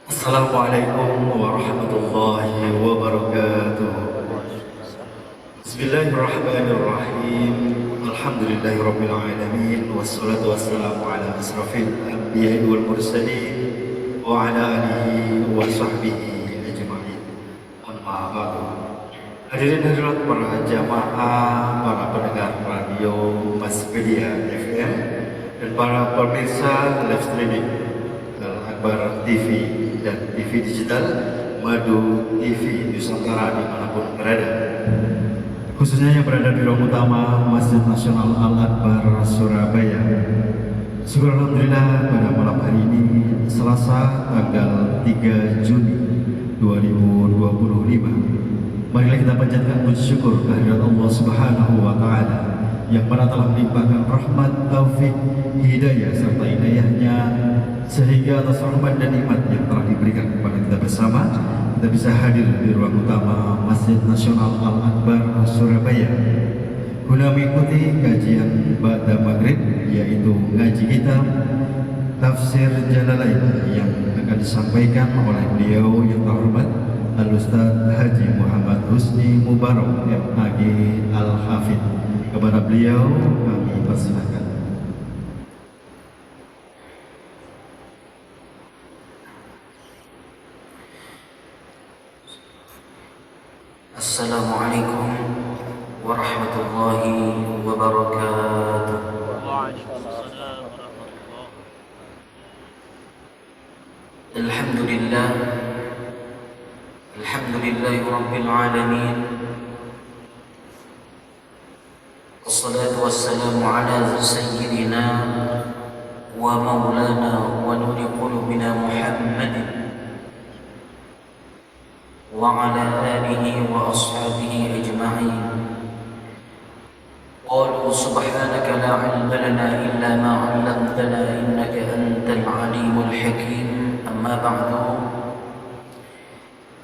Assalamualaikum warahmatullahi wabarakatuh. Bismillahirrahmanirrahim. Alhamdulillahirabbil alamin wassalatu wassalamu ala asrafil anbiya'i wal mursalin wa ala alihi wa sahbihi ajma'in. Amma ba'du. Hadirin hadirat para jamaah, para pendengar radio Masmedia FM dan para pemirsa live streaming Al-Akbar TV dan TV digital Madu TV Nusantara dimanapun berada, khususnya yang berada di ruang utama Masjid Nasional Al-Akbar Surabaya. Syukur alhamdulillah pada malam hari ini Selasa tanggal 3 Juni 2025, marilah kita panjatkan puji syukur kehadirat Allah Subhanahu wa taala yang mana telah melimpahkan rahmat, taufik, hidayah serta inayahnya, sehingga atas rahmat dan nikmat yang telah diberikan kepada kita bersama, kita bisa hadir di ruang utama Masjid Nasional Al-Akbar Surabaya guna mengikuti kajian ba'da maghrib, yaitu ngaji kitab Tafsir Jalalain yang akan disampaikan oleh beliau yang terhormat Al-Ustaz Haji Muhammad Husni Mubarak MAG Al-Hafidh. Kepada beliau kami persilakan. Assalamualaikum warahmatullahi wabarakatuh. Alhamdulillah, alhamdulillahi rabbil alamin. Wassalatu wassalamu ala sayyidina wa maulana wa nuri qulubina Muhammadin wa ala alihi wa ashabihi ajma'in. Qalu subhanaka la ilma lana illa ma 'allamtana innaka antal alimul hakim. Amma ba'du.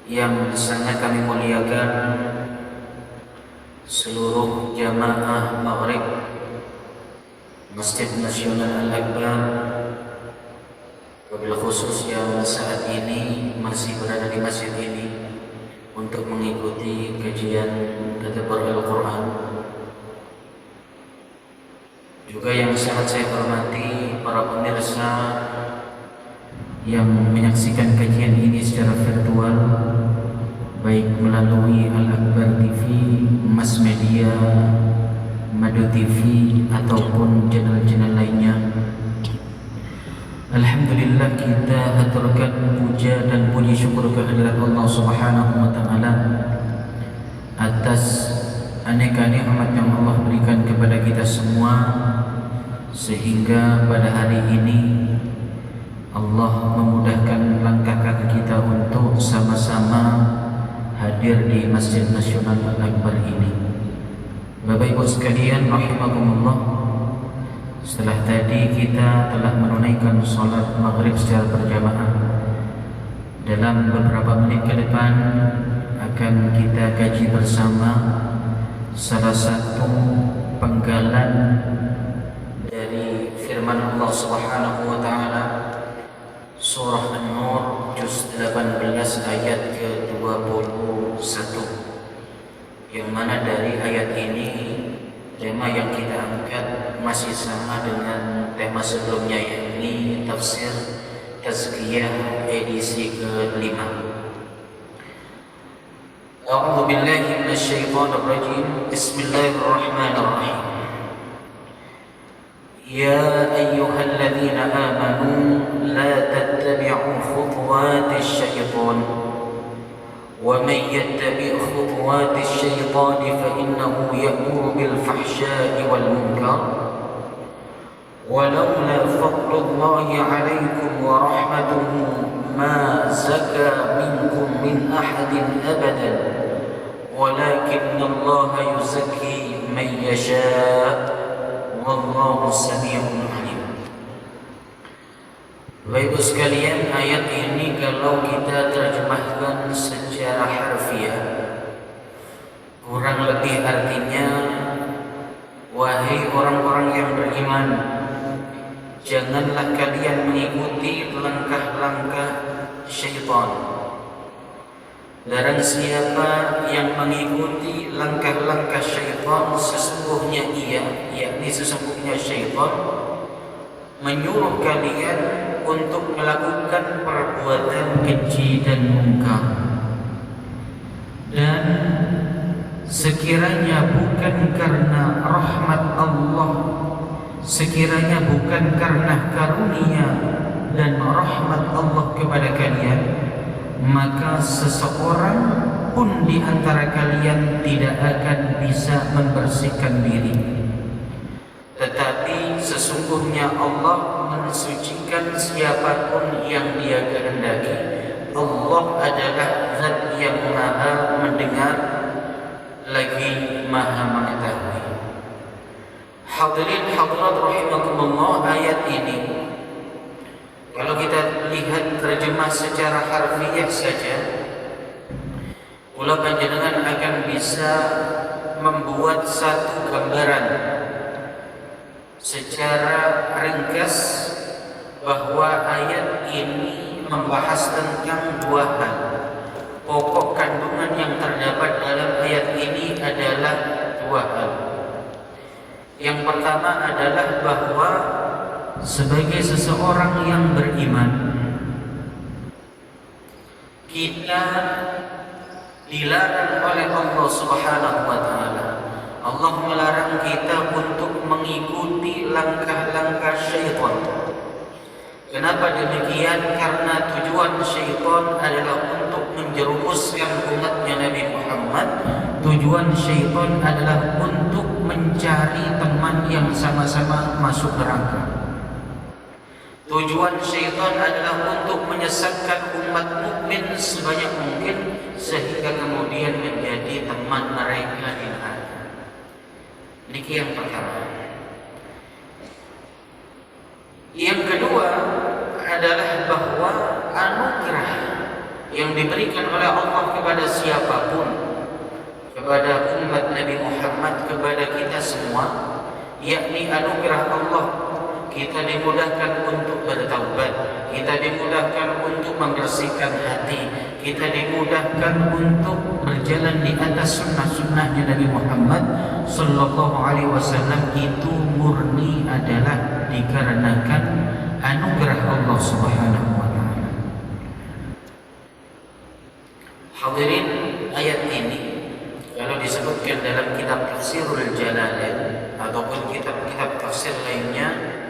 Yang sangat kami muliakan seluruh jamaah maghrib Masjid Nasional Al-Akbar, wabil khusus yang saat ini masih berada di masjid ini untuk mengikuti kajian tadabbur Al-Quran. Juga yang sangat saya hormati para pemirsa yang menyaksikan kajian ini secara virtual, baik melalui Al-Akbar TV, Mas Media, Madu TV, ataupun channel-channel lainnya. Alhamdulillah, kita haturkan puja dan puji syukur kehadirat Allah Subhanahu wa taala atas aneka nikmat yang Allah berikan kepada kita semua, sehingga pada hari ini Allah memudahkan langkah kaki kita untuk sama-sama hadir di Masjid Nasional Al-Akbar ini. Bapak Ibu sekalian rahimakumullah, setelah tadi kita telah menunaikan sholat maghrib secara berjamaah, dalam beberapa menit ke depan akan kita kaji bersama salah satu penggalan dari firman Allah Subhanahu wa taala, Surah An-Nur juz 18 ayat ke-21, yang mana dari ayat ini tema yang kita angkat masih sama dengan tema sebelumnya, yakni tafsir Tazkiyah edisi ke-5. A'udzu billahi minasyaitonir rajim. Bismillahirrahmanirrahim. يا أيها الذين آمنوا لا تتبعوا خطوات الشيطان ومن يتبع خطوات الشيطان فإنه يأمر بالفحشاء والمنكر ولولا فضل الله عليكم ورحمته ما زكى منكم من أحد أبدا ولكن الله يزكي من يشاء Wallahu sami'un alim. Bapak Ibu sekalian, ayat ini kalau kita terjemahkan secara harfiah, kurang lebih artinya, wahai orang-orang yang beriman, janganlah kalian mengikuti langkah-langkah syaitan. Barang siapa yang mengikuti langkah-langkah syaitan, sesungguhnya sesungguhnya syaitan menyuruh kalian untuk melakukan perbuatan keji dan mungkar. Dan sekiranya bukan karena rahmat Allah, sekiranya bukan karena karunia dan rahmat Allah kepada kalian, maka seseorang pun di antara kalian tidak akan bisa membersihkan diri. Tetapi sesungguhnya Allah mensucikan siapapun yang Dia kehendaki. Allah adalah Zat yang Maha mendengar lagi Maha mengetahui. Hadirin hadirat rahimakumullah, ayat ini kalau kita lihat terjemah secara harfiah saja, kula panjenengan akan bisa membuat satu gambaran secara ringkas bahwa ayat ini membahas tentang dua hal. Pokok kandungan yang terdapat dalam ayat ini adalah dua hal. Yang pertama adalah bahwa sebagai seseorang yang beriman, kita dilarang oleh Allah Subhanahu wa taala. Allah melarang kita untuk mengikuti langkah-langkah syaitan. Kenapa demikian? Karena tujuan syaitan adalah untuk menjerumuskan umatnya Nabi Muhammad. Tujuan syaitan adalah untuk mencari teman yang sama-sama masuk neraka. Tujuan syaitan adalah untuk menyesatkan umat mukmin sebanyak mungkin sehingga kemudian menjadi teman mereka di neraka. Ini yang pertama. Yang kedua adalah bahwa anugerah yang diberikan oleh Allah kepada siapapun, kepada umat Nabi Muhammad, kepada kita semua, yakni anugerah Allah. Kita dimudahkan untuk bertaubat, kita dimudahkan untuk membersihkan hati, kita dimudahkan untuk berjalan di atas sunnah-sunnahnya Nabi Muhammad Sallallahu Alaihi Wasallam. Itu murni adalah dikarenakan anugerah Allah Subhanahu Wa Taala. Hadirin, ayat ini kalau disebutkan dalam kitab Tafsirul Jalalain ataupun kitab-kitab tafsir lainnya,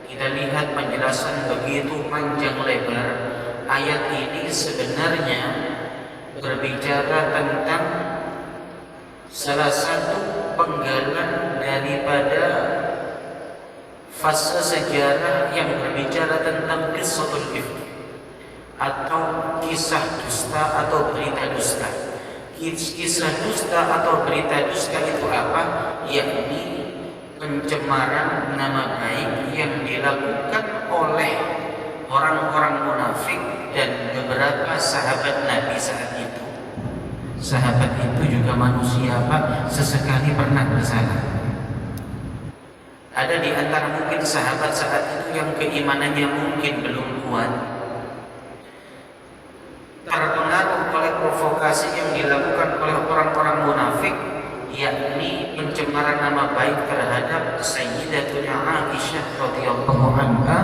kita lihat penjelasan begitu panjang lebar. Ayat ini sebenarnya berbicara tentang salah satu penggalan daripada fase sejarah yang berbicara tentang qissatul ifk atau kisah dusta atau berita dusta. Kisah dusta atau berita dusta itu apa? Yakni pencemaran nama baik yang dilakukan oleh orang-orang munafik dan beberapa sahabat Nabi saat itu. Sahabat itu juga manusia, Pak, sesekali pernah bersalah. Ada di antara mungkin sahabat saat itu yang keimanannya mungkin belum kuat, terpengaruh oleh provokasi yang dilakukan oleh orang-orang munafik, yakni pencemaran nama baik terhadap Sayyidatuna Aisyah radhiyallahu anha,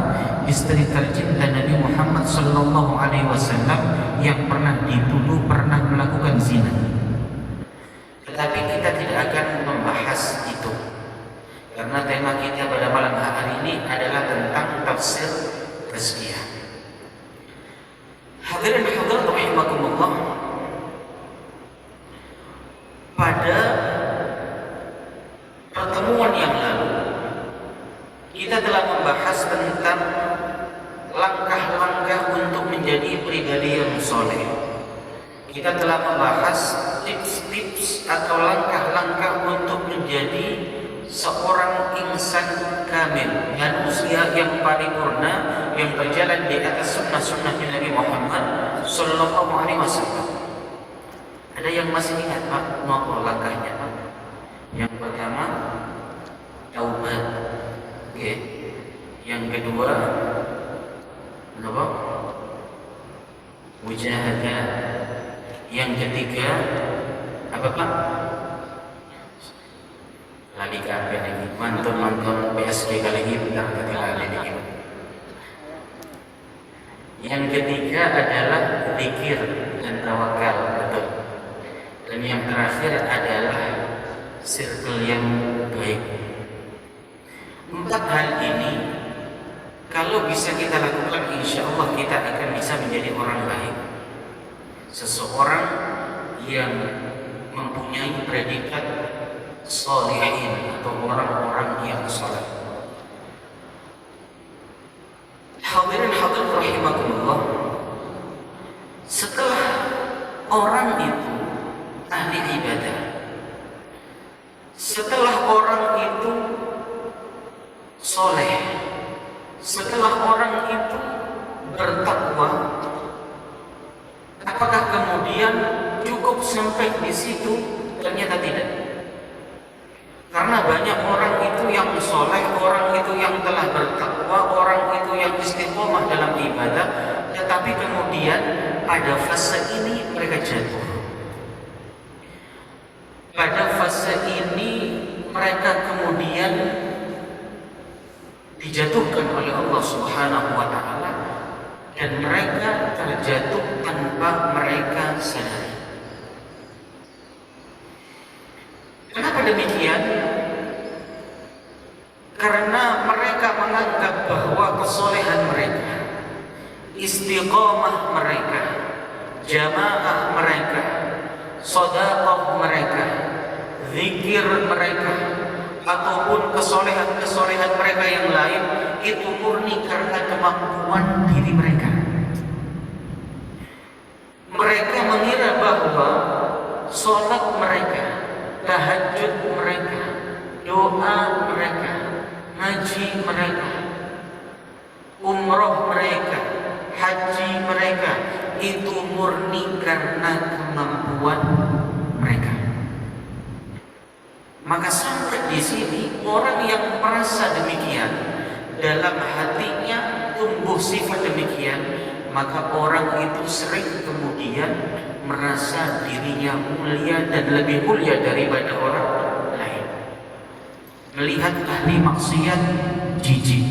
istri tercinta Nabi Muhammad sallallahu alaihi wasallam yang pernah dituduh pernah melakukan zina. Tetapi kita tidak akan membahas itu karena tema kita pada malam hari ini adalah tentang tafsir tazkiyah. Hadirin hadirat rahimakumullah, pada pertemuan yang lalu kita telah membahas tentang langkah-langkah untuk menjadi pribadi yang soleh. Kita telah membahas tips-tips atau langkah-langkah untuk menjadi seorang insan kamil, manusia yang paripurna yang berjalan di atas sunnah-sunnah Nabi Muhammad Sallallahu Alaihi Wasallam. Ada yang masih ingat, Pak, nomor langkahnya, Pak? Yang pertama, taubat. Oke. Yang kedua, apa? mujahadah. Yang ketiga apa Pak? Lali kabeh lagi. Mantul PSG kali ini bentar ketinggalan ini. Yang ketiga adalah zikir dan tawakal, betul. Dan yang terakhir adalah circle yang baik. 4 hal ini kalau bisa kita lakukan, insya Allah kita akan bisa menjadi orang baik. Seseorang yang mempunyai predikat sholihin atau orang-orang yang saleh. Hadirin hadirat rahimakumullah. Setelah orang itu ahli ibadah, setelah orang itu soleh, setelah orang itu bertakwa, apakah kemudian cukup sampai di situ? Ternyata tidak. Karena banyak orang itu yang soleh, orang itu yang telah bertakwa, orang itu yang istiqomah dalam ibadah, tetapi kemudian pada fase ini mereka jatuh. Pada fase ini mereka kemudian dijatuhkan oleh Allah Subhanahu wa Ta'ala, dan mereka terjatuh tanpa mereka sadari. Kenapa demikian? Karena mereka menganggap bahwa kesolehan mereka, istiqomah mereka, jamaah mereka, sedekah mereka, zikir mereka, ataupun kesolehan-kesolehan mereka yang lain itu murni karena kemampuan diri mereka. Mereka mengira bahwa sholat mereka, tahajud mereka, doa mereka, ngaji mereka, umroh mereka, haji mereka itu murni karena kemampuan mereka. Maka sampai di sini orang yang merasa demikian, dalam hatinya tumbuh sifat demikian, maka orang itu sering kemudian merasa dirinya mulia dan lebih mulia daripada orang lain. Melihat ahli maksiat jijik,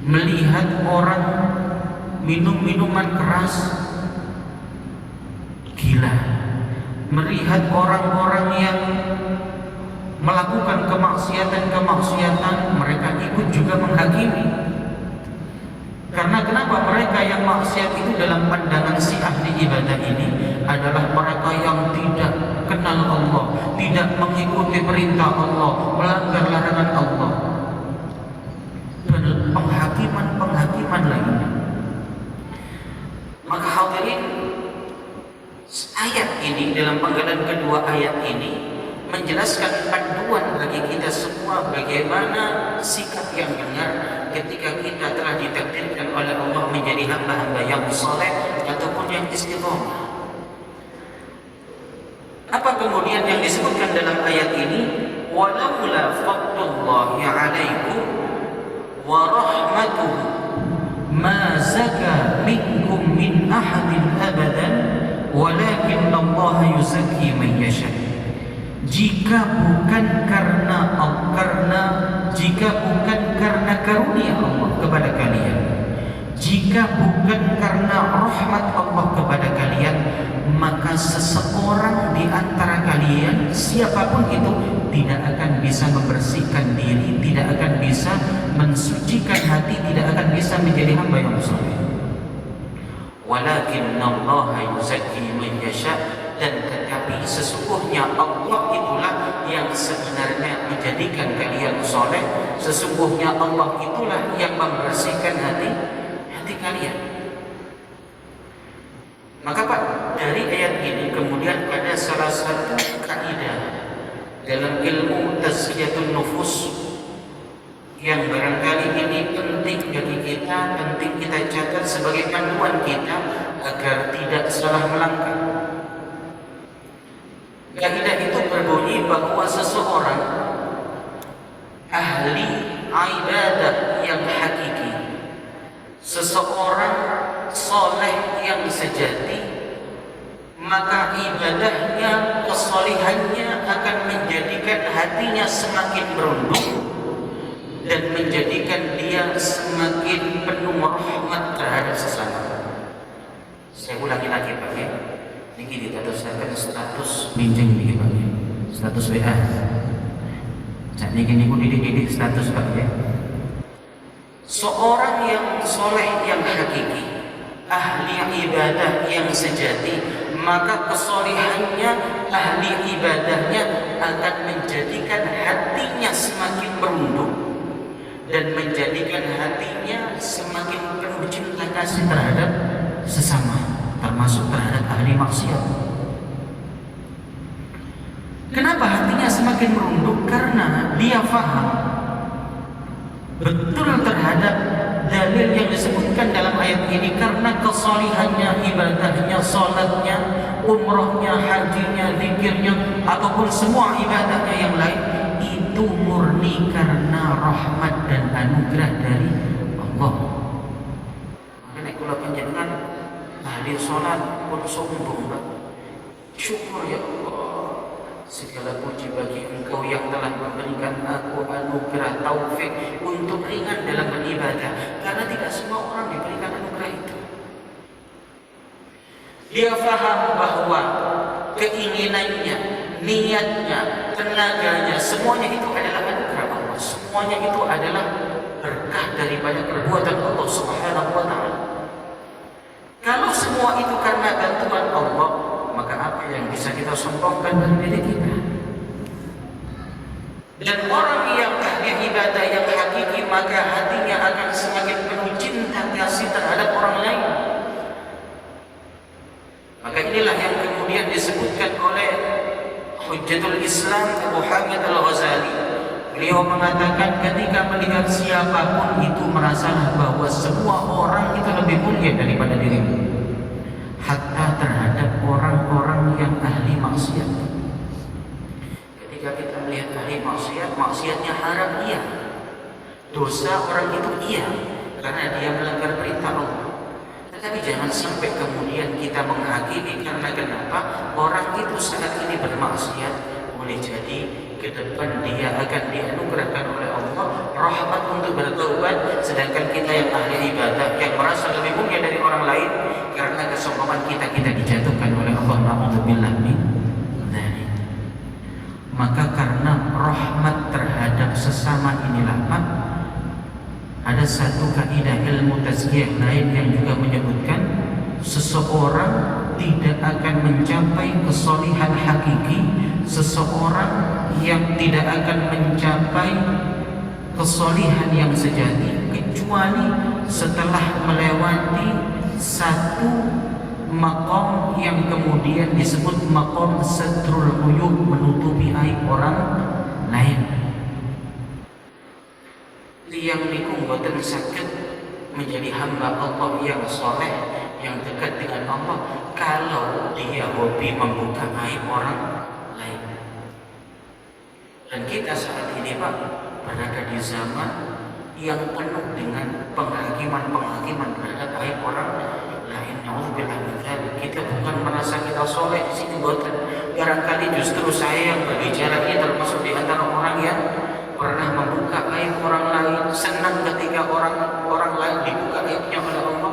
melihat orang minum minuman keras gila, melihat orang-orang yang melakukan kemaksiatan mereka ikut juga menghakimi. Karena kenapa? Mereka yang maksiat itu dalam pandangan si ahli ibadah ini adalah mereka yang tidak kenal Allah, tidak mengikuti perintah Allah, melanggar larangan Allah, dan penghakiman lainnya. Maka hadirin, ayat ini, dalam penggalan kedua ayat ini menjelaskan panduan bagi kita semua bagaimana sikap yang benar ketika kita telah ditakdirkan oleh Allah menjadi hamba-hamba yang saleh ataupun yang istiqomah. Apa kemudian yang disebutkan dalam ayat ini? Walaula fadlullahi 'alaikum wa rahmatuhu ma zaka minkum min ahadin abadan walakin Allah yuzakki man yasha. Jika bukan karena karunia Allah kepada kalian, jika bukan karena rahmat Allah kepada kalian, maka seseorang di antara kalian, siapapun itu, tidak akan bisa membersihkan diri, tidak akan bisa mensucikan hati, tidak akan bisa menjadi hamba yang saleh. Walakinna Allah yuzakki man yasha. Dan tetapi sesungguhnya Allah itulah yang sebenarnya menjadikan kalian soleh. Sesungguhnya Allah itulah yang membersihkan hati kalian. Maka Pak, dari ayat ini kemudian ada salah satu kaidah dalam ilmu tazkiyatun nufus yang barangkali ini penting bagi kita, penting kita catat sebagai panduan kita agar tidak salah melangkah. Kaidah itu berbunyi bahwa seseorang ahli ibadah yang hakiki, seseorang soleh yang sejati maka ibadahnya, kesolihannya akan menjadikan hatinya semakin merunduk dan menjadikan dia semakin penuh rahmat terhadap sesama. Saya ulangi lagi Pak ya. Ini ditatuskan status minjeng nih Pak ya. Status WA. Jadi gini ku didik status Pak ya. Seorang yang soleh, yang hakiki, ahli ibadah yang sejati, maka kesolehannya, ahli ibadahnya akan menjadikan hatinya semakin merunduk dan menjadikan hatinya semakin penuh cinta kasih terhadap sesama, termasuk terhadap ahli maksiat. Kenapa hatinya semakin merunduk? Karena dia faham betul terhadap dalil yang disebutkan dalam ayat ini, karena kesolihannya, ibadahnya, sholatnya, umrohnya, hajinya, zikirnya, ataupun semua ibadahnya yang lain itu murni karena rahmat dan anugerah dari Allah. Makanya kalau penjenengan ahli sholat pun sombong, Pak. Syukur ya Allah, segala puji bagi Engkau yang telah memberikan aku anugerah taufik untuk ringan dalam beribadah, karena tidak semua orang diberikan anugerah itu. Dia faham bahwa keinginannya, niatnya, tenaganya, semuanya itu adalah anugerah Allah. Semuanya itu adalah berkah daripada perbuatan Allah Subhanahu wa Ta'ala. Kalau semua itu karena bantuan Allah, maka apa yang bisa kita sombongkan dari diri kita? Dan orang yang ahli ibadah yang hakiki, maka hatinya akan semakin penuh cinta kasih terhadap orang lain. Maka inilah yang kemudian disebutkan oleh Hujjatul Islam Abu Hamid Al-Ghazali. Beliau mengatakan ketika melihat siapapun itu merasa bahwa semua orang itu lebih mulia daripada dirimu, hatta terhadap orang-orang yang ahli maksiat. Ketika kita melihat ahli maksiat, maksiatnya haram iya, dosa orang itu iya, karena dia melanggar perintah Allah. Tetapi jangan sampai kemudian kita menghakimi karena kenapa orang itu saat ini bermaksiat, boleh jadi ke depan dia akan dianugerahkan oleh Allah rahmat untuk bertaubat, sedangkan kita yang ahli ibadah yang merasa lebih mulia dari orang lain karena kesombongan kita dijatuhkan oleh Allah. Na'udzubillah min dzalik. Maka karena rahmat terhadap sesama inilah Pak, ada satu kaidah ilmu tazkiyah lain yang juga menyebutkan seseorang tidak akan mencapai kesolihan hakiki, seseorang yang tidak akan mencapai kesolihan yang sejati kecuali setelah melewati satu maqam yang kemudian disebut maqam satrul uyub, menutupi aib orang lain. Yang niku mboten saged menjadi hamba Allah yang soleh, yang dekat dengan Allah kalau dia hobi membuka aib orang lain. Dan kita saat ini Pak berada di zaman yang penuh dengan penghakiman terhadap aib orang lain. Na'udzubillah min dzalik. Kita bukan merasa kita soleh di sini, boten. Barangkali justru saya yang berbicara ini termasuk di antara orang yang pernah membuka aib orang lain, senang ketika orang lain dibuka aibnya oleh Allah.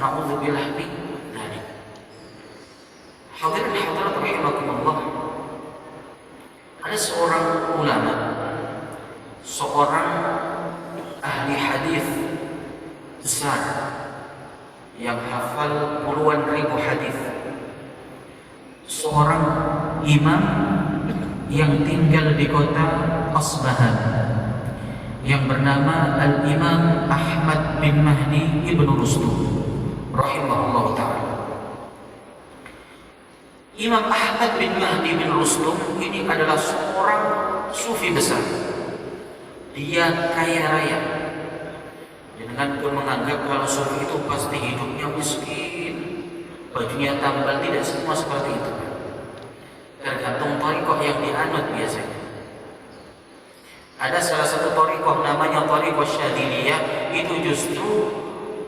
Na'udzubillah min dzalik. Hadirin hadirat rahimakumullah. Ada seorang ulama, seorang ahli hadis besar yang hafal puluhan ribu hadis, seorang imam yang tinggal di kota Asbahan yang bernama Al-Imam Ahmad bin Mahdi Ibn Rustum rahimahullah ta'ala. Imam Ahmad bin Mahdi bin Rustum ini adalah seorang sufi besar. Dia kaya raya. Jangan pun menganggap kalau sufi itu pasti hidupnya miskin, bajunya tambal, tidak semua seperti itu. Tergantung thariqah yang dianut biasanya. Ada salah satu thariqah namanya thariqah Syadziliyah, itu justru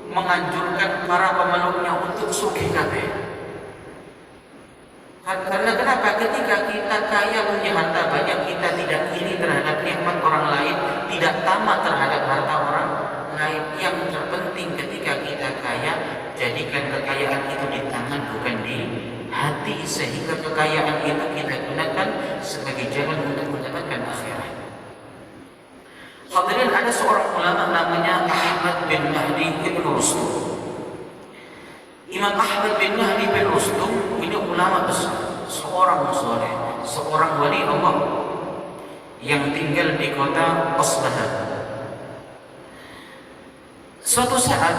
menganjurkan para pemeluknya untuk sugih kabeh. ketika kita kaya punya harta banyak, kita tidak iri terhadap nikmat orang lain, tidak tamak terhadap harta orang lain. Yang terpenting ketika kita kaya, jadikan kekayaan itu di tangan bukan di hati, sehingga kekayaan itu kita gunakan sebagai jalan untuk mendapatkan akhirat. Hadirin, ada seorang ulama namanya Ahmad bin Mahdi bin Rustum. Imam Ahmad bin Mahdi bin Rustum ini ulama besar, seorang soleh, seorang wali Allah yang tinggal di kota Asbahan. Suatu saat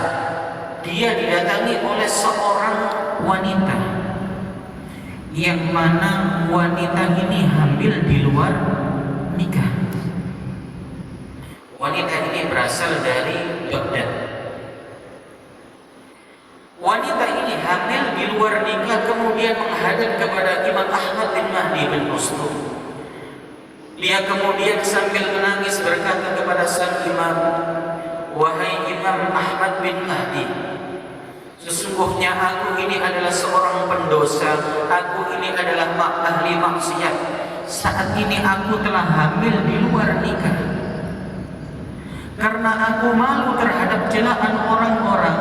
dia didatangi oleh seorang wanita, yang mana wanita ini hamil di luar nikah. Wanita ini berasal dari Baghdad. Wanita ini hamil di luar nikah, kemudian menghadap kepada Imam Ahmad bin Mahdi bin Rustum. Dia kemudian sambil menangis berkata kepada sang imam, "Wahai Imam Ahmad bin Mahdi, sesungguhnya aku ini adalah seorang pendosa, aku ini adalah ahli maksiat. Saat ini aku telah hamil di luar nikah. Karena aku malu terhadap celaan orang-orang,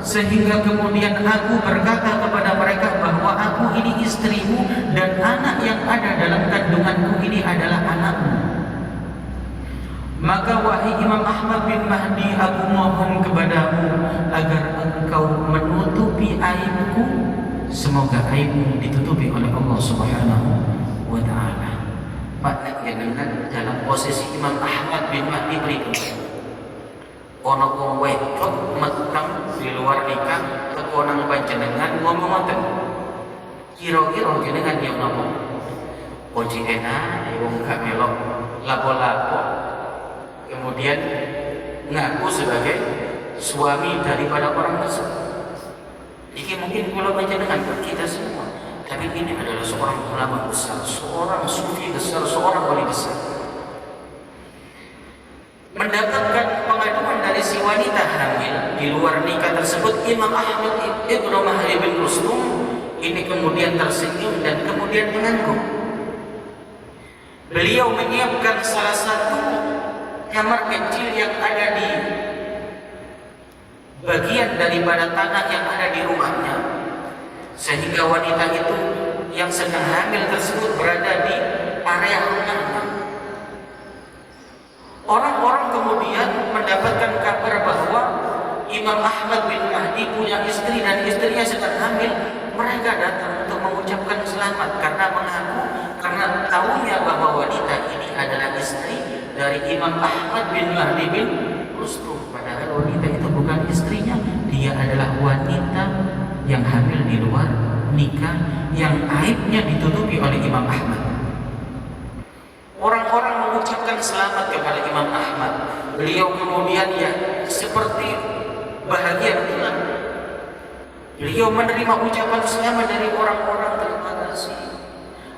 sehingga kemudian aku berkata kepada mereka bahwa aku ini istrimu dan anak yang ada dalam kandunganku ini adalah anakmu. Maka wahai Imam Ahmad bin Mahdi, aku mohon kepadamu agar engkau menutupi aibku. Semoga aibmu ditutupi oleh Allah Subhanahu wa Ta'ala." Pak jenengan dalam posisi Imam Ahmad bin Mahdi berikut. Ono wong wedok meteng di luar nikah, teko nang panjenengan ngomong ngoten. Kira-kira jenengan yang ngomong, "Oji enak wong gak melok lapo-lapo." Kemudian ngaku sebagai suami daripada orang tersebut. Ini mungkin kalau panjenengan kita semua. Tapi ini adalah seorang ulama besar, seorang sufi besar, seorang wali besar. Mendapatkan pengaduan dari si wanita hamil di luar nikah tersebut, Imam Ahmad ibnu Mahdi bin Rustum ini kemudian tersenyum dan kemudian mengangguk. Beliau menyiapkan salah satu kamar kecil yang ada di bagian daripada tanah yang ada di rumahnya, sehingga wanita itu yang sedang hamil tersebut berada di area rumahnya. Orang-orang kemudian mendapatkan kabar bahwa Imam Ahmad bin Mahdi punya istri dan istrinya sedang hamil. Mereka datang untuk mengucapkan selamat karena mengaku, karena tahunya bahwa wanita ini adalah istri dari Imam Ahmad bin Mahdi bin Rustum. Padahal wanita itu bukan istrinya, dia adalah wanita yang hamil di luar nikah, yang aibnya ditutupi oleh Imam Ahmad. Orang-orang mengucapkan selamat kepada Imam Ahmad. Beliau kemudian seperti bahagia pulang. Beliau menerima ucapan selamat dari orang-orang. Terima kasih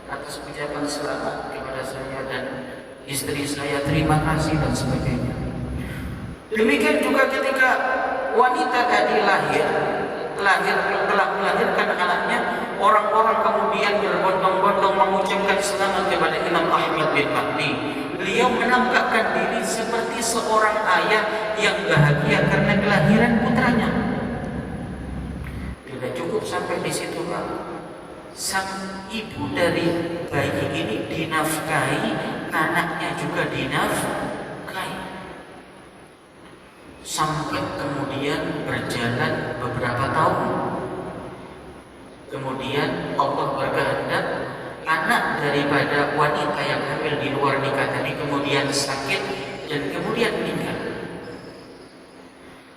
atas ucapan selamat kepada saya dan istri saya, terima kasih dan sebagainya. Demikian juga ketika wanita tadi telah melahirkan anaknya, orang-orang kemudian berbondong-bondong mengucapkan selamat kepada Imam Ahmad bin Mahdi. Beliau menampakkan diri seperti seorang ayah yang bahagia karena kelahiran putranya. Tidak cukup sampai di situ, Pak. Sang ibu dari bayi ini dinafkahi, anaknya juga dinafkahi. Sampai kemudian berjalan beberapa tahun. Kemudian Allah berkehendak anak daripada wanita yang hamil di luar nikah tadi kemudian sakit dan kemudian meninggal.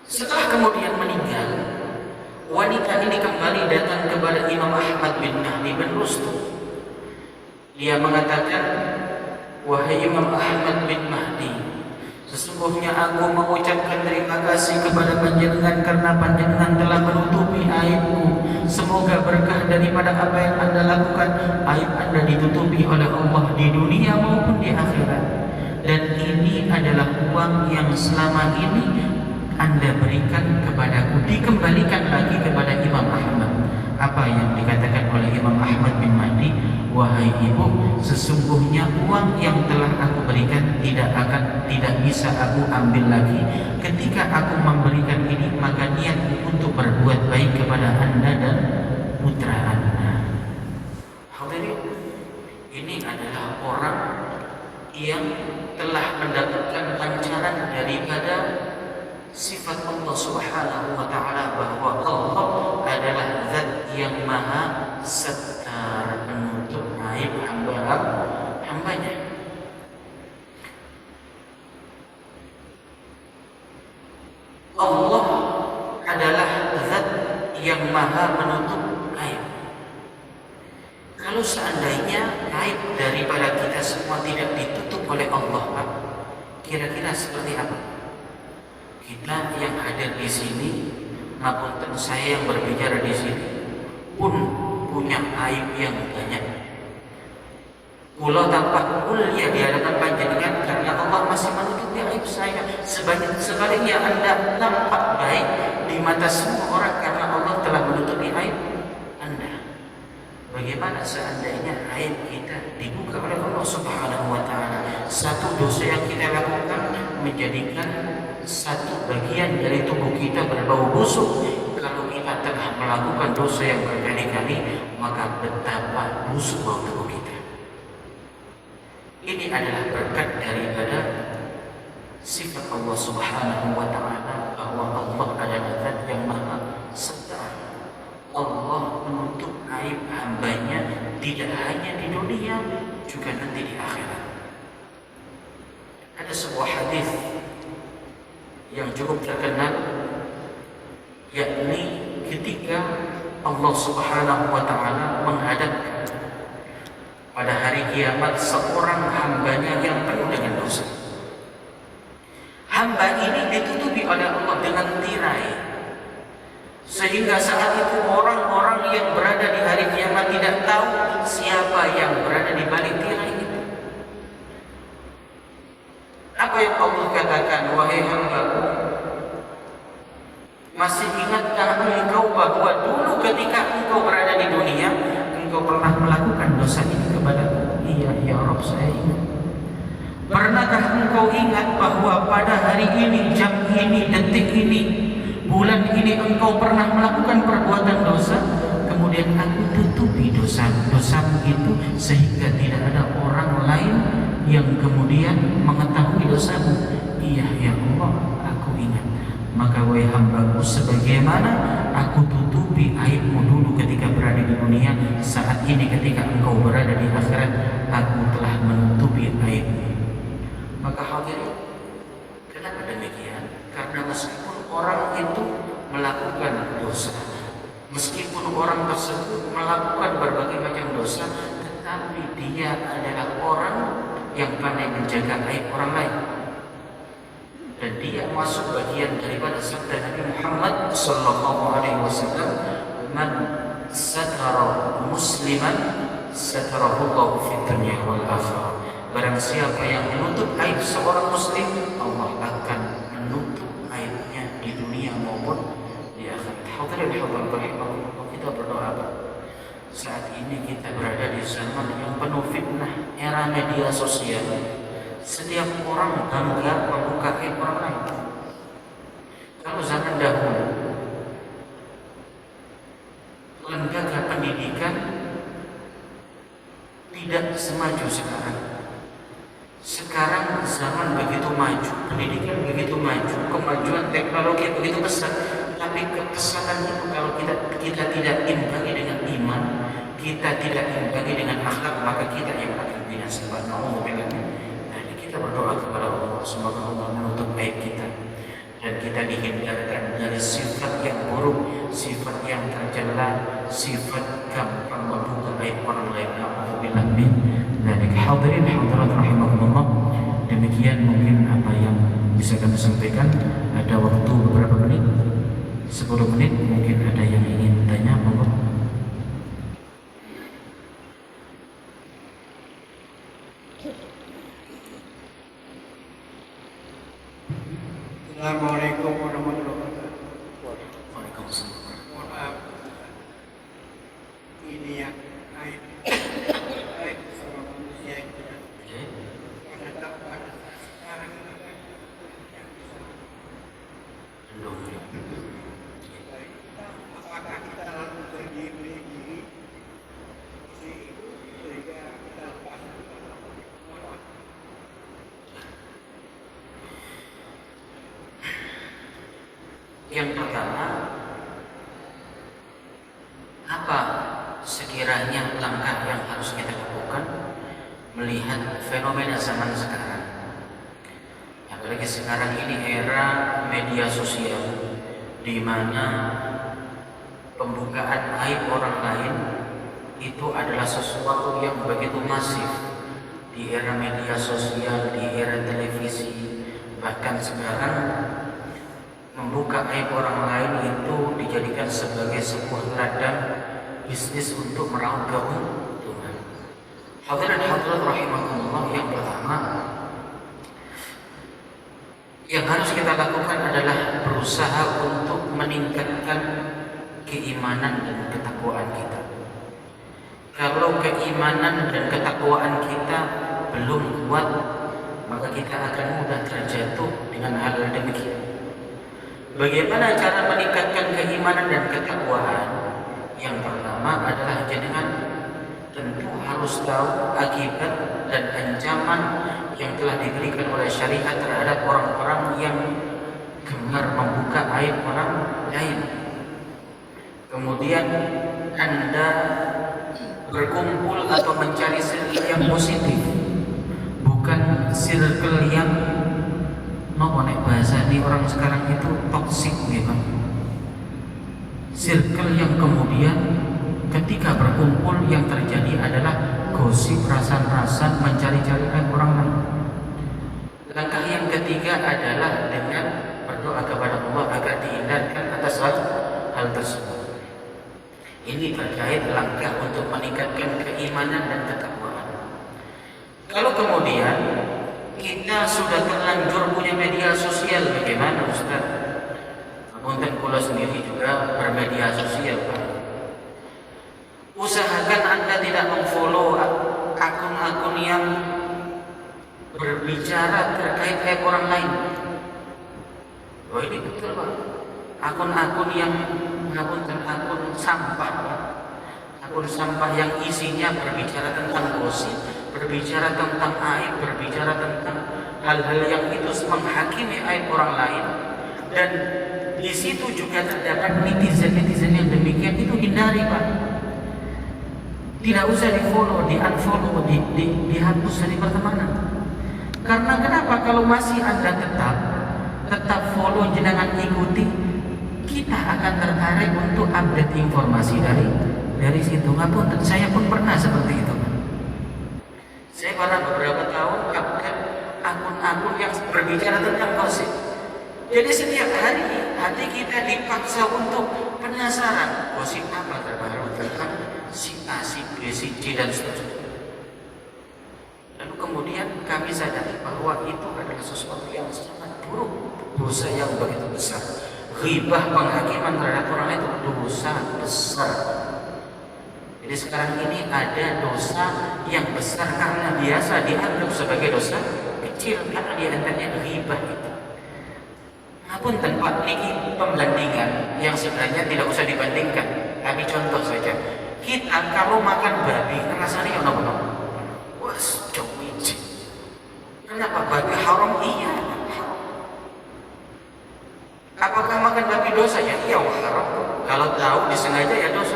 Setelah kemudian meninggal, wanita ini kembali datang kepada Imam Ahmad bin Mahdi bin Rustum. Dia mengatakan, "Wahai Imam Ahmad bin Mahdi, sesungguhnya aku mengucapkan terima kasih kepada panjenengan karena panjenengan telah menutupi aibku. Semoga berkah daripada apa yang Anda lakukan, aib Anda ditutupi oleh Allah di dunia maupun di akhirat. Dan ini adalah uang yang selama ini Anda berikan kepadaku, dikembalikan lagi kepada Imam Ahmad." Apa yang dikatakan oleh Imam Ahmad bin Mahdi? "Wahai wahai ibu, sesungguhnya uang yang telah aku berikan tidak bisa aku ambil lagi. Ketika aku memberikan ini, maka niat untuk berbuat baik kepada anda dan putra anda. Hadirin, ini adalah orang yang telah mendapatkan pancaran daripada sifat Allah Subhanahu wa ta'ala, bahwa Allah adalah zat yang maha setar, penutup aib hambanya. Allah adalah zat yang maha menutup aib. Kalau seandainya aib daripada kita semua tidak ditutup oleh Allah, Pak, kira-kira seperti apa? Kita yang hadir di sini, maupun saya yang berbicara di sini, pun punya aib yang banyak. Kulo tampak mulia di hadapan panjenengan karena Allah masih menutupi aib saya. Sebaliknya Anda tampak baik di mata semua orang karena Allah telah menutupi aib Anda. Bagaimana seandainya aib kita dibuka oleh Allah Subhanahu wa ta'ala? Satu dosa yang kita lakukan menjadikan satu bagian dari tubuh kita berbau busuk. Kalau kita telah melakukan dosa yang berkali-kali, maka betapa busuk bau tubuh kita. Ini adalah berkat daripada sifat Allah Subhanahu wa ta'ala, bahwa Allah adalah zat yang maha setar. Allah menutup aib hambanya tidak hanya di dunia, juga nanti di akhirat. Ada sebuah hadis yang cukup terkenal, yakni ketika Allah Subhanahu wa ta'ala menghadapkan pada hari kiamat seorang hambanya yang penuh dengan dosa. Hamba ini ditutupi oleh Allah dengan tirai, sehingga saat itu orang-orang yang berada di hari kiamat tidak tahu siapa yang berada di balik tirai itu. Apa yang Allah katakan? Wahai hambaku, masih ingatkah engkau bahwa dulu ketika engkau berada di dunia, engkau pernah melakukan dosa ini kepadaku? Iya, ya Rabb, saya ingat. Pernahkah engkau ingat bahwa pada hari ini, jam ini, detik ini, bulan ini engkau pernah melakukan perbuatan dosa? Kemudian aku tutupi dosa-dosamu itu sehingga tidak ada orang lain yang kemudian mengetahui dosamu. Iya ya Allah, aku ingat. Maka wahai hambaku, sebagaimana aku tutupi aibmu dulu ketika berada di dunia, saat ini ketika engkau berada di akhirat, aku telah menutupi aibmu. Maka hadirin, kenapa demikian? Karena meskipun orang itu melakukan dosa, meskipun orang tersebut melakukan berbagai macam dosa, tetapi dia adalah orang yang pandai menjaga aib orang lain. Dan dia masuk bagian daripada sabda Nabi Muhammad sallallahu alaihi wasallam, man satara musliman satarahu Allah fid dunya wal akhirah. Barang siapa yang menutup aib seorang muslim, Allah akan menutup aibnya di dunia maupun di akhirat. Hadirin hadirat rahimakumullah, kita berdoa. Saat ini kita berada di zaman yang penuh fitnah, era media sosial. Setiap orang bangga membuka aib orang lain. Kalau zaman dahulu, lembaga pendidikan tidak semaju sekarang. Sekarang zaman begitu maju, pendidikan begitu maju, kemajuan teknologi begitu besar. Tapi kepesanan itu kalau kita tidak imbangi dengan iman, kita tidak imbangi dengan akhlak, maka kita yang akan binasa. Kita berdoa kepada Allah, semoga Allah menutup aib kita dan kita dihindarkan dari sifat yang buruk, sifat yang tercela, sifat gampang membuka aib orang lain. Alhamdulillah min dzalik. Hadirin hadirat rahimakumullah, demikian mungkin apa yang bisa kami sampaikan. Ada waktu beberapa menit, 10 menit, mungkin ada yang ingin tanya, monggo. Assalamualaikum warahmatullahi wabarakatuh. Waalaikumsalam. Mohon maaf, ini yang aib Yang pertama, apa sekiranya langkah yang harus kita lakukan melihat fenomena zaman sekarang? Apalagi sekarang ini era media sosial, di mana pembukaan aib orang lain itu adalah sesuatu yang begitu masif di era media sosial, di era televisi. Bahkan sekarang membuka aib orang lain itu dijadikan sebagai sebuah ladang bisnis untuk meraup keuntungan. Hadirin hadirat rahimakumullah, yang pertama yang harus kita lakukan adalah berusaha untuk meningkatkan keimanan dan ketakwaan kita. Kalau keimanan dan ketakwaan kita belum kuat, maka kita akan mudah terjatuh dengan hal demikian. Bagaimana cara meningkatkan keimanan dan ketakwaan? Yang pertama adalah jenengan tentu harus tahu akibat dan ancaman yang telah diberikan oleh syariat terhadap orang-orang yang gemar membuka aib orang lain. Kemudian Anda berkumpul atau mencari circle yang positif, bukan circle yang mau naik bahasa di orang sekarang itu toksik gitu. Circle yang kemudian ketika berkumpul yang terjadi adalah gosip, rasan-rasan, mencari-cari aib orang lain. Langkah yang ketiga adalah dengan berdoa kepada Allah agar dihindarkan atas hal tersebut. Ini terkait langkah untuk meningkatkan keimanan dan ketakwaan. Kalau kemudian kita sudah terlanjur punya media sosial, bagaimana Ustaz? Punten kula sendiri juga bermedia sosial, Pak. Usahakan Anda tidak memfollow akun-akun yang berbicara terkait aib orang lain. Oh, ini betul, Pak. Akun-akun yang akun sampah, Pak. Akun sampah yang isinya berbicara tentang gosip, berbicara tentang aib, berbicara tentang hal-hal yang itu menghakimi aib orang lain. Dan di situ juga terdapat netizen-netizen yang demikian, itu hindari, Pak. Tidak usah di-follow, di-unfollow, dihapus dari pertemanan. Karena kenapa? Kalau masih Anda tetap follow, jenengan ikuti, kita akan tertarik untuk update informasi dari situ. Ngapunten, saya pun pernah seperti itu. Saya pernah beberapa tahun update akun-akun yang berbicara tentang gosip. Jadi setiap hari hati kita dipaksa untuk penasaran gosip apa terbaru tentang si A, si B, si C dan seterusnya. Lalu kemudian kami sadari bahwa itu adalah sesuatu yang sangat buruk, dosa yang begitu besar. Ghibah, penghakiman terhadap orang itu dosa besar. Jadi sekarang ini ada dosa yang besar karena biasa dianggap sebagai dosa kecil karena diantaranya ghibah itu. Apun tanpa ini pembandingan yang sebenarnya tidak usah dibandingkan. Tapi contoh saja, kita kalau makan babi rasanya ono-ono. Wes cowiji. Kenapa babi haram? Iya. Apakah makan babi dosa? Ya iya, haram. Kalau tahu disengaja ya dosa.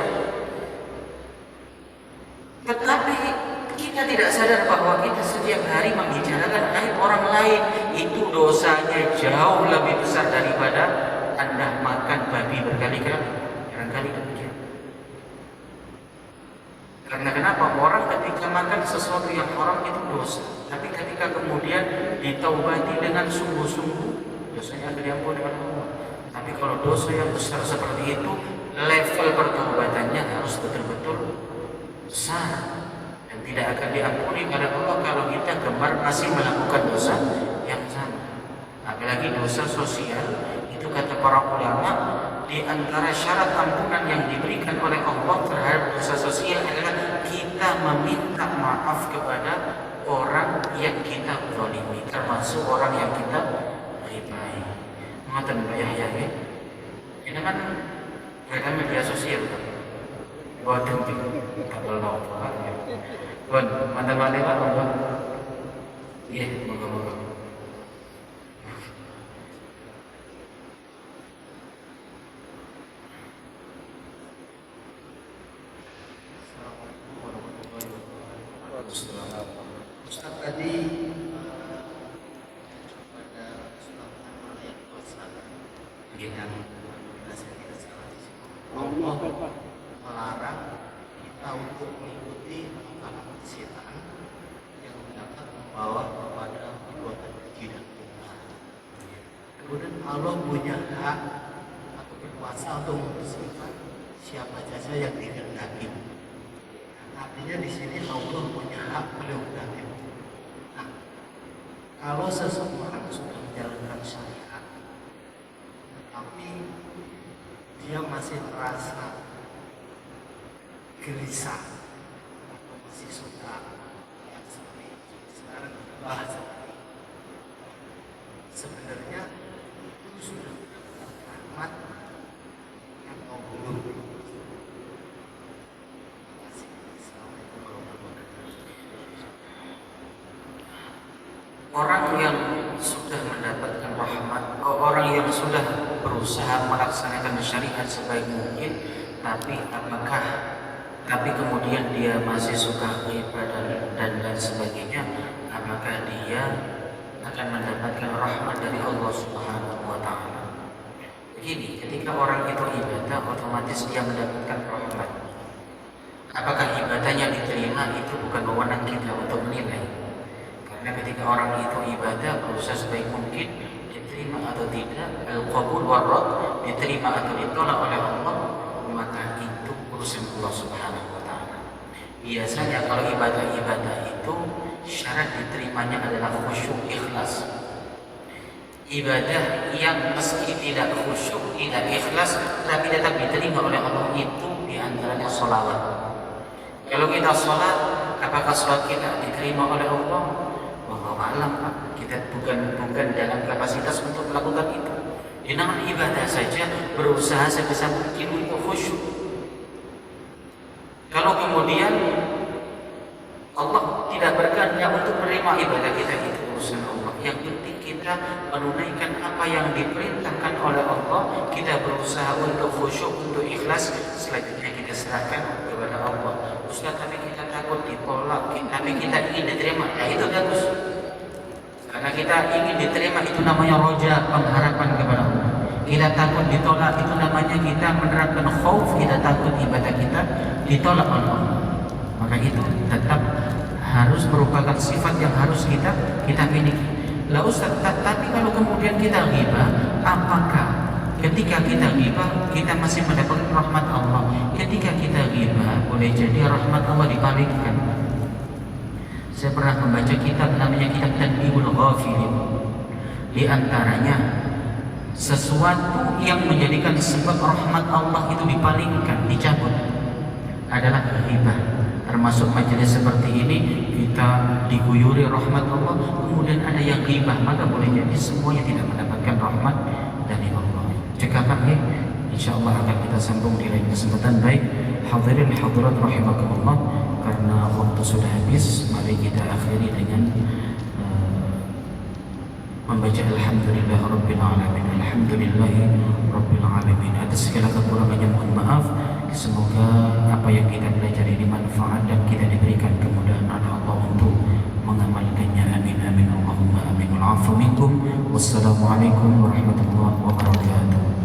Tetapi kita tidak sadar bahwa kita setiap hari membicarakan aib orang lain, itu dosanya jauh lebih besar daripada Anda makan babi berkali-kali. Barangkali demikian. Karena kenapa? Orang ketika makan sesuatu yang haram itu dosa, tapi ketika kemudian ditaubati dengan sungguh-sungguh, dosanya akan diampuni oleh Allah. Tapi kalau dosa yang besar seperti itu, level pertaubatannya harus betul-betul besar dan tidak akan diampuni oleh Allah kalau kita gemar masih melakukan dosa yang sama. Apalagi dosa sosial, itu kata para ulama, di antara syarat ampunan yang diberikan oleh Allah terhadap dosa sosial adalah kita meminta maaf kepada orang yang kita zalimi, termasuk orang yang kita ghibai. Mengatakan Pak Yahya, ini kan berada media sosial, buat penting, kalau mau buat mantan-mantan Pak, monggo. Iya, monggo. Ustaz tadi pada surat ayat puasa yang Allah melarang kita untuk mengikuti langkah setan yang dapat membawa kepada perbuatan keji dan dosa. Kemudian Allah punya hak atau berkuasa untuk membersihkan siapa saja yang dikehendaki. Artinya di sini Allah punya hak prerogatif. Nah, kalau seseorang sudah menjalankan syariat, tetapi dia masih merasa gelisah atau masih suka yang seperti sekarang bahasa, sebenarnya itu sudah mendapat rahmat atau belum? Orang yang sudah mendapatkan rahmat, orang yang sudah berusaha melaksanakan syariat sebaik mungkin, tapi kemudian dia masih suka ibadah dan lain sebagainya, apakah dia akan mendapatkan rahmat dari Allah Subhanahu wa Ta'ala? Begini, ketika orang itu ibadah, otomatis dia mendapatkan rahmat. Apakah ibadahnya diterima, itu bukan wewenang kita untuk menilai. Karena ketika orang itu ibadah berusaha sebaik mungkin, diterima atau tidak, al-qabul war-rad, diterima atau ditolak oleh Allah, maka itu urusan Allah Subhanahu wa Ta'ala. Biasanya kalau ibadah-ibadah itu syarat diterimanya adalah khusyuk, ikhlas. Ibadah yang meski tidak khusyuk, tidak ikhlas, tapi tetap diterima oleh Allah, itu diantaranya sholawat. Kalau kita sholat, apakah sholat kita diterima oleh Allah? Alam, kita bukan dalam kapasitas untuk melakukan itu. Di nama ibadah saja berusaha sebisa mungkin untuk khusyuk. Kalau kemudian Allah tidak berkehendak untuk menerima ibadah kita, itu urusan Allah. Yang penting kita menunaikan apa yang diperintahkan oleh Allah, kita berusaha untuk khusyuk, untuk ikhlas, selanjutnya kita serahkan kepada Allah. Ustaz, tapi kita takut ditolak, tapi kita ingin diterima, ya itu bagus. Karena kita ingin diterima, itu namanya roja, pengharapan kepada Allah. Kita takut ditolak, itu namanya kita menerapkan khauf, kita takut ibadah kita ditolak oleh Allah. Maka itu tetap harus merupakan sifat yang harus kita miliki. Lah Ustaz, tapi kalau kemudian kita ghibah, apakah ketika kita ghibah kita masih mendapatkan rahmat Allah? Ketika kita ghibah, boleh jadi rahmat Allah dipalingkan. Saya pernah membaca kitab namanya kitab Tanbihul Ghafilin. Di antaranya sesuatu yang menjadikan sebab rahmat Allah itu dipalingkan, dicabut, adalah ghibah. Termasuk majelis seperti ini kita diguyuri rahmat Allah, kemudian ada yang ghibah, maka boleh jadi semuanya tidak mendapatkan rahmat dari Allah. Cekapan ya, insyaallah akan kita sambung di lain kesempatan. Baik, hadirin hadirat rahimakumullah, karena waktu sudah habis, mari kita akhiri dengan membaca Alhamdulillah Rabbil Alamin. Alhamdulillah Rabbil Alamin. Atas segala kekurangannya mohon maaf. Semoga apa yang kita pelajari dimanfaat dan kita diberikan kemudahan oleh Allah untuk mengamalkannya. Amin amin Allahumma amin. Wal afu minkum. Wassalamualaikum warahmatullahi wabarakatuh.